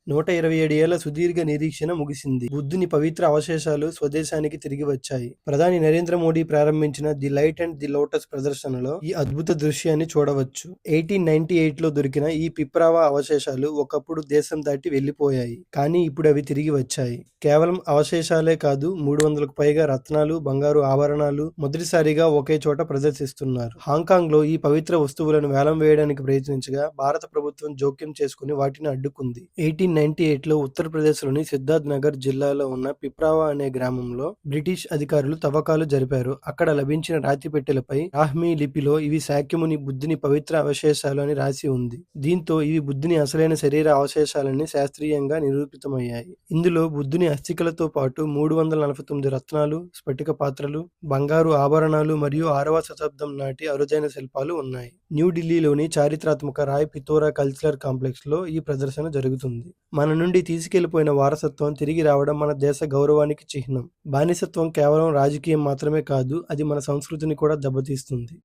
127 ఏళ్ల సుదీర్ఘ నిరీక్షణ ముగిసింది. బుద్ధుని పవిత్ర అవశేషాలు స్వదేశానికి తిరిగి వచ్చాయి. ప్రధాని నరేంద్ర మోడీ ప్రారంభించిన the light and the lotus ప్రదర్శనలో ఈ అద్భుత దృశ్యాన్ని చూడవచ్చు. 1898లో దొరికిన ఈ పిప్రావా అవశేషాలు ఒకప్పుడు దేశం దాటి వెళ్లిపోయాయి. కానీ ఇప్పుడు అవి తిరిగి వచ్చాయి. కేవలం అవశేషాలే కాదు, 300కు పైగా రత్నాలు, బంగారు ఆభరణాలు మొదటిసారిగా ఒకే చోట ప్రదర్శిస్తున్నారు. హాంకాంగ్లో ఈ పవిత్ర వస్తువులను వేలం వేయడానికి ప్రయత్నించగా భారత ప్రభుత్వం జోక్యం చేసుకుని వాటిని అడ్డుకుంది. 1898లో ఉత్తరప్రదేశ్లోని సిద్ధార్థ్ నగర్ జిల్లాలో ఉన్న పిప్రావా అనే గ్రామంలో బ్రిటిష్ అధికారులు తవ్వకాలు జరిపారు. అక్కడ లభించిన రాతి పెట్టెలపై బ్రాహ్మీ లిపిలో ఇవి శాక్యముని బుద్ధుని పవిత్ర అవశేషాలు అని రాసి ఉంది. దీంతో ఇవి బుద్ధుని అసలైన శరీర అవశేషాలని శాస్త్రీయంగా నిరూపితమయ్యాయి. ఇందులో బుద్ధుని అస్థికలతో పాటు 349 రత్నాలు, స్ఫటిక పాత్రలు, బంగారు ఆభరణాలు మరియు 6వ శతాబ్దం నాటి అరుదైన శిల్పాలు ఉన్నాయి. న్యూఢిల్లీలోని చారిత్రాత్మక రాయ్ పితోరా కల్చరల్ కాంప్లెక్స్ లో ఈ ప్రదర్శన జరుగుతుంది. మన నుండి తీసుకెళ్లిపోయిన వారసత్వం తిరిగి రావడం మన దేశ గౌరవానికి చిహ్నం. బానిసత్వం కేవలం రాజకీయం మాత్రమే కాదు, అది మన సంస్కృతిని కూడా దెబ్బతీస్తుంది.